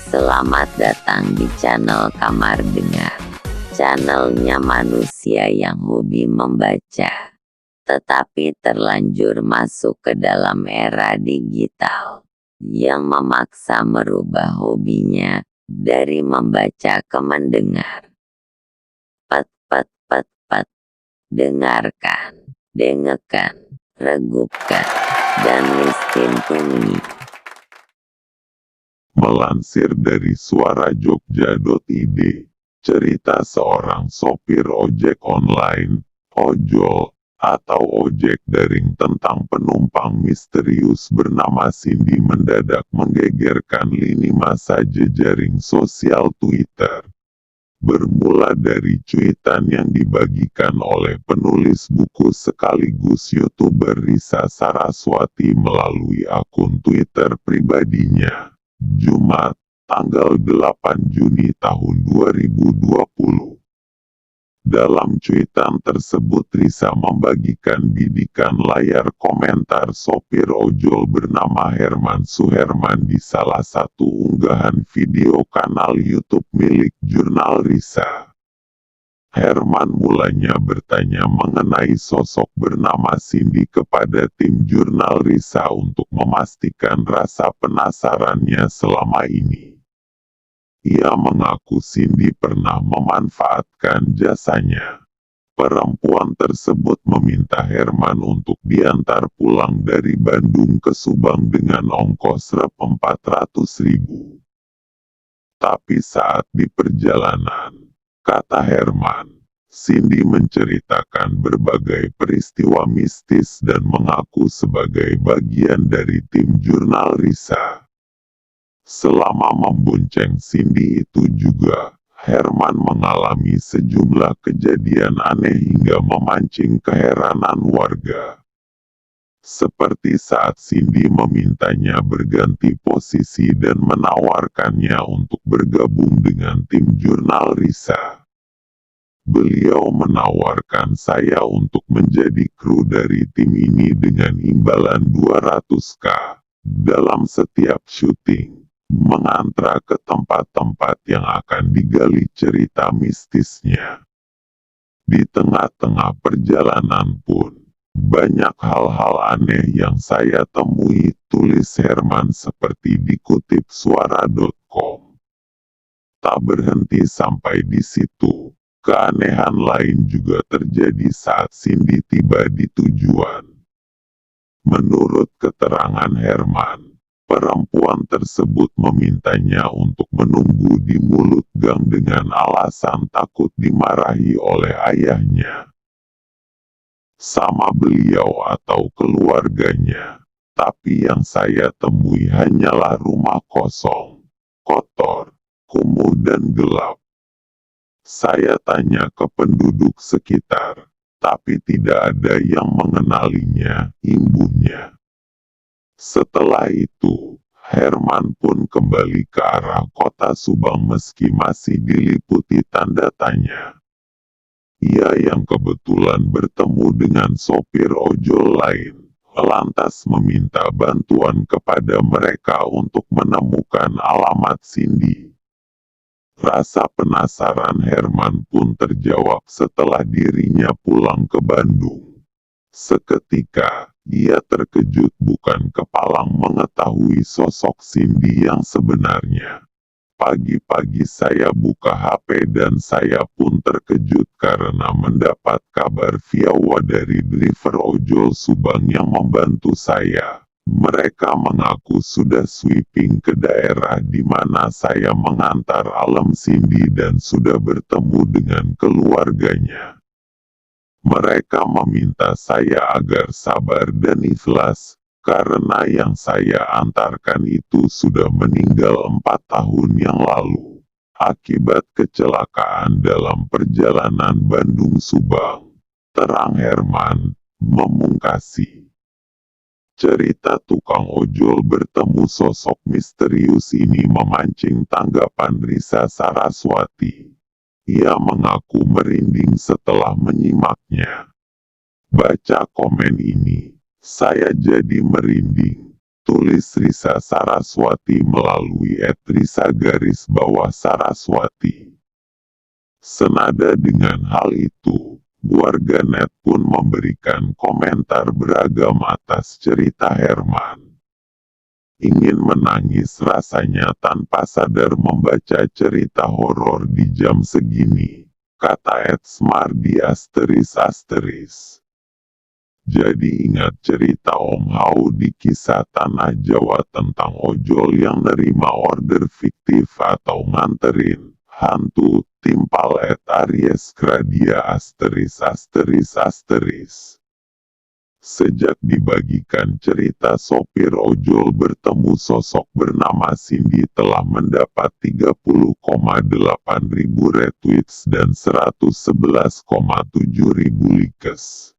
Selamat datang di channel Kamar Dengar. Channelnya manusia yang hobi membaca, tetapi terlanjur masuk ke dalam era digital, yang memaksa merubah hobinya dari membaca ke mendengar. Pet, pet, pet, pet. Dengarkan, dengekan, regupkan, dan listen to me. Melansir dari suarajogja.id, cerita seorang sopir ojek online, ojol, atau ojek daring tentang penumpang misterius bernama Cindy mendadak menggegerkan lini masa jejaring sosial Twitter. Bermula dari cuitan yang dibagikan oleh penulis buku sekaligus YouTuber Risa Saraswati melalui akun Twitter pribadinya, Jumat, tanggal 8 Juni tahun 2020. Dalam cuitan tersebut Risa membagikan bidikan layar komentar sopir ojol bernama Herman Suherman di salah satu unggahan video kanal YouTube milik jurnal Risa. Herman mulanya bertanya mengenai sosok bernama Cindy kepada tim jurnal Risa untuk memastikan rasa penasarannya selama ini. Ia mengaku Cindy pernah memanfaatkan jasanya. Perempuan tersebut meminta Herman untuk diantar pulang dari Bandung ke Subang dengan ongkos Rp400.000. Tapi saat di perjalanan, kata Herman, Cindy menceritakan berbagai peristiwa mistis dan mengaku sebagai bagian dari tim jurnal Risa. Selama membonceng Cindy itu juga, Herman mengalami sejumlah kejadian aneh hingga memancing keheranan warga. Seperti saat Cindy memintanya berganti posisi dan menawarkannya untuk bergabung dengan tim jurnal Risa. Beliau menawarkan saya untuk menjadi kru dari tim ini dengan imbalan 200.000 dalam setiap syuting, mengantar ke tempat-tempat yang akan digali cerita mistisnya. Di tengah-tengah perjalanan pun, banyak hal-hal aneh yang saya temui, tulis Herman seperti dikutip suara.com. Tak berhenti sampai di situ, keanehan lain juga terjadi saat Cindy tiba di tujuan. Menurut keterangan Herman, perempuan tersebut memintanya untuk menunggu di mulut gang dengan alasan takut dimarahi oleh ayahnya sama beliau atau keluarganya. Tapi yang saya temui hanyalah rumah kosong, kotor, kumuh dan gelap. Saya tanya ke penduduk sekitar, tapi tidak ada yang mengenalinya, imbuhnya. Setelah itu, Herman pun kembali ke arah kota Subang meski masih diliputi tanda tanya. Ia yang kebetulan bertemu dengan sopir ojol lain, lantas meminta bantuan kepada mereka untuk menemukan alamat Cindy. Rasa penasaran Herman pun terjawab setelah dirinya pulang ke Bandung. Seketika, ia terkejut bukan kepalang mengetahui sosok Cindy yang sebenarnya. Pagi-pagi saya buka HP dan saya pun terkejut karena mendapat kabar via WA dari driver ojol Subang yang membantu saya. Mereka mengaku sudah sweeping ke daerah di mana saya mengantar alam Cindy dan sudah bertemu dengan keluarganya. Mereka meminta saya agar sabar dan ikhlas, karena yang saya antarkan itu sudah meninggal 4 tahun yang lalu, akibat kecelakaan dalam perjalanan Bandung-Subang, terang Herman, memungkasi. Cerita tukang ojol bertemu sosok misterius ini memancing tanggapan Risa Saraswati. Ia mengaku merinding setelah menyimaknya. Baca komen ini, saya jadi merinding, tulis Risa Saraswati melalui @Risa_Saraswati. Senada dengan hal itu, warganet pun memberikan komentar beragam atas cerita Herman. Ingin menangis rasanya tanpa sadar membaca cerita horor di jam segini, kata @Smardi ***. Jadi ingat cerita Om Hao di Kisah Tanah Jawa tentang ojol yang nerima order fiktif atau nganterin hantu, timpal @Aries Gradia ***. Sejak dibagikan cerita sopir ojol bertemu sosok bernama Cindy telah mendapat 30,8 ribu retweets dan 111,7 ribu likes.